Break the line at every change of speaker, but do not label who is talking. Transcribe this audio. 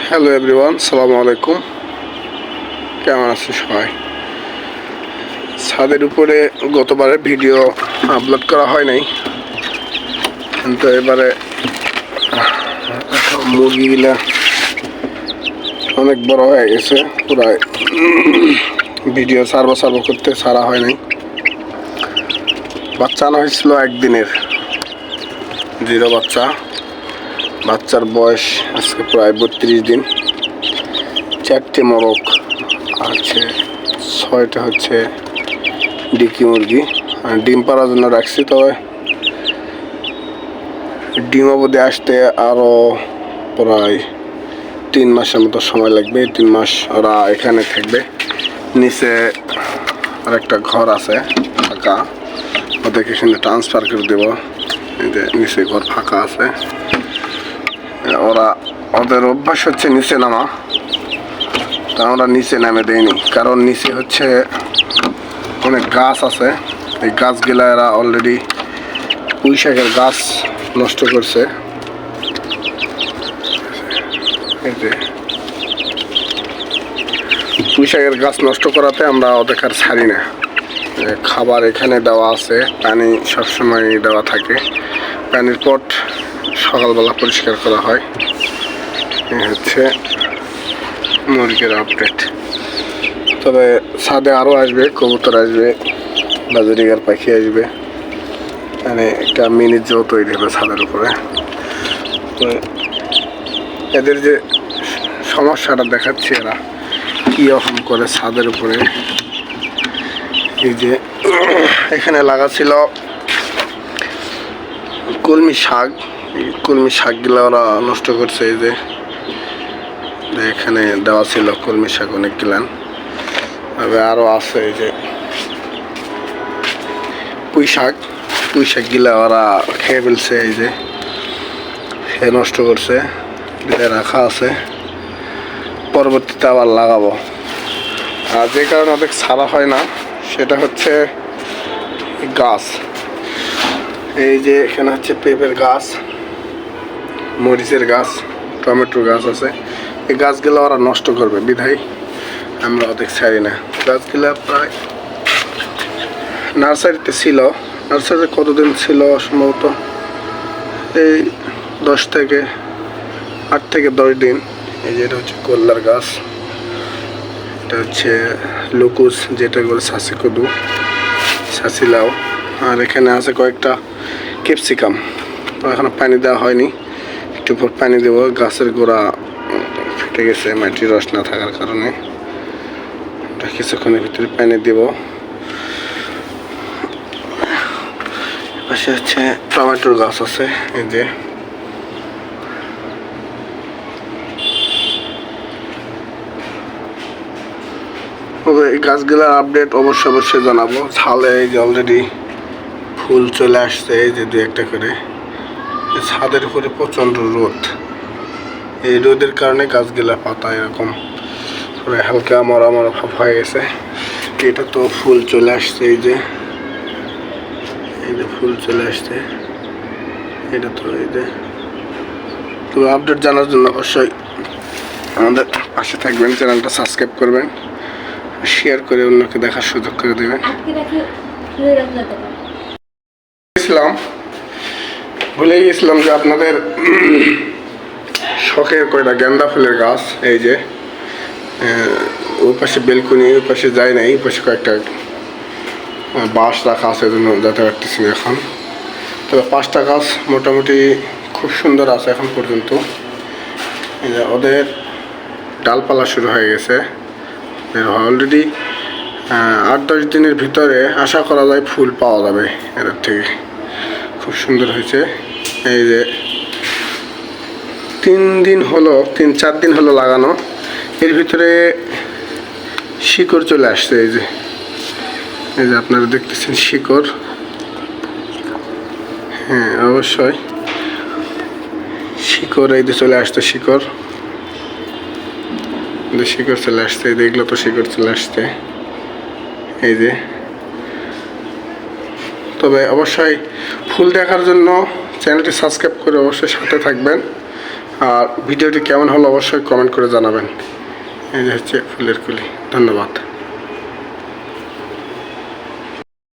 Hello everyone, সালামু আলাইকুম। কেমন আছেন সবাই? ছাদের উপরে গতবারে ভিডিও আপলোড করা হয় নাই, কিন্তু এবারে মুরগিগুলা অনেক বড় হয়ে গেছে, প্রায় ভিডিও সার্ভ করতে ছাড়া হয় নাই। বাচ্চা আনা হয়েছিল একদিনের, 0 বাচ্চার বয়স আজকে প্রায় 32 দিন। 4টে মোরগ আছে, 6টা হচ্ছে ডিকি মুরগি। ডিম পাড়ার জন্য রাখছি, তবে ডিম অবধি আসতে আরও প্রায় 3 মাসের মতো সময় লাগবে। 3 মাস ওরা এখানে থাকবে। নিচে আরেকটা ঘর আছে ফাঁকা, ওদেরকে এখানে ট্রান্সফার করে দেবো। এই যে নিচে ঘর ফাঁকা আছে। ওদের অভ্যাস হচ্ছে নিচে নামা, তা আমরা নিচে নামে দেইনি, কারণ নিচে হচ্ছে অনেক গাছ আছে। এই গাছগুলা এরা অলরেডি পুঁই শাকের গাছ নষ্ট করছে। পুঁই শাকের গাছ নষ্ট করাতে আমরা ওদের আর ছাড়ি না। খাবার এখানে দেওয়া আছে, পানি সবসময় দেওয়া থাকে। পানির পট সকালবেলা পরিষ্কার করা হয়। হচ্ছে মুরগির আপডেট। তবে ছাদে আরও আসবে, কবুতর আসবে, বাজরিগার পাখি আসবে, মানে একটা মিনি জো তৈরি হবে ছাদের উপরে। এদের যে সমস্যাটা দেখাচ্ছে, এরা কীরকম করে ছাদের উপরে, এই যে এখানে লাগা ছিল কলমি শাক, এই কলমি শাকগুলো ওরা নষ্ট করছে। এই যে এখানে দেওয়া ছিল কলমি শাক অনেক গিলান, তবে আরও আছে। এই যে পুঁই শাকগুলা ওরা খেয়ে ফেলছে, এই যে খেয়ে নষ্ট করছে, রাখা আছে। পরবর্তীতে আবার লাগাবো। আর যে কারণে অনেক ছাড়া হয় না, সেটা হচ্ছে গাছ। এই যে এখানে হচ্ছে পেঁপের গাছ, মরিচের গাছ, টমেটোর গাছ আছে। এই গাছগুলো ওরা নষ্ট করবে বিধায় আমরা ওদের ছাড়ি না। গাছগুলা প্রায় নার্সারিতে ছিল। নার্সারিতে কতদিন ছিল? সম্ভবত এই 8 থেকে 10 দিন। এই যে এটা হচ্ছে কল্লার গাছ, এটা হচ্ছে লুকুস, যেটা বলে সাসি লাউ। আর এখানে আছে কয়েকটা ক্যাপসিকাম, এখনো পানি দেওয়া হয়নি, একটু পর পানি দেবো। গাছের গোড়া ফেটে গেছে মাটির রস না থাকার কারণে, কিছুক্ষণের ভিতরে পানি দেব। পাশে হচ্ছে টমেটোর গাছ আছে। এই যে এই গাছগুলোর আপডেট অবশ্যই জানাবো। ছালে এই যে অলরেডি ফুল চলে আসছে, এই যে 2-1টা করে। ছাদের উপরে প্রচণ্ড রোদ, এই রোদের কারণে গাছগুলা পাতা এরকম পুরো হালকা মরা ভাব হয়ে গেছে। এটা তো ফুল চলে আসছে, এই যে ফুল চলে আসছে। এটা তো এই যে, তো আপডেট জানার জন্য অবশ্যই আমাদের পাশে থাকবেন, চ্যানেলটা সাবস্ক্রাইব করবেন, শেয়ার করে অন্যকে দেখার সুযোগ করে দেবেন। ভুলে গেছিলাম যে আপনাদের শখের কয়টা গেন্দা ফুলের গাছ, এই যে ওই পাশে বেলকনি, ওই পাশে যায় নাই, এই পাশে কয়েকটা বাঁশ রাখা আছে, জন্য যেতে পারতেছি না এখন। তবে 5টা গাছ মোটামুটি খুব সুন্দর আছে এখন পর্যন্ত। ওদের ডালপালা শুরু হয়ে গেছে অলরেডি। 8-10 দিনের ভিতরে আশা করা যায় ফুল পাওয়া যাবে এদের থেকে। খুব সুন্দর হয়েছে। এই যে 3-4 দিন হলো লাগানো, এর ভিতরে শিকড় চলে আসছে। এই যে আপনারা দেখতেছেন শিকড়, হ্যাঁ অবশ্যই শিকড় এই যে চলে আসছে। শিকড় চলে আসছে, দেখলো তো শিকড় চলে আসছে। এই যে, তবে অবশ্যই ফুল দেখার জন্য চ্যানেলটি সাবস্ক্রাইব করে অবশ্যই সাথে থাকবেন। আর ভিডিওটি কেমন হলো অবশ্যই কমেন্ট করে জানাবেন। এই যে হচ্ছে ফুলের কুলি। ধন্যবাদ।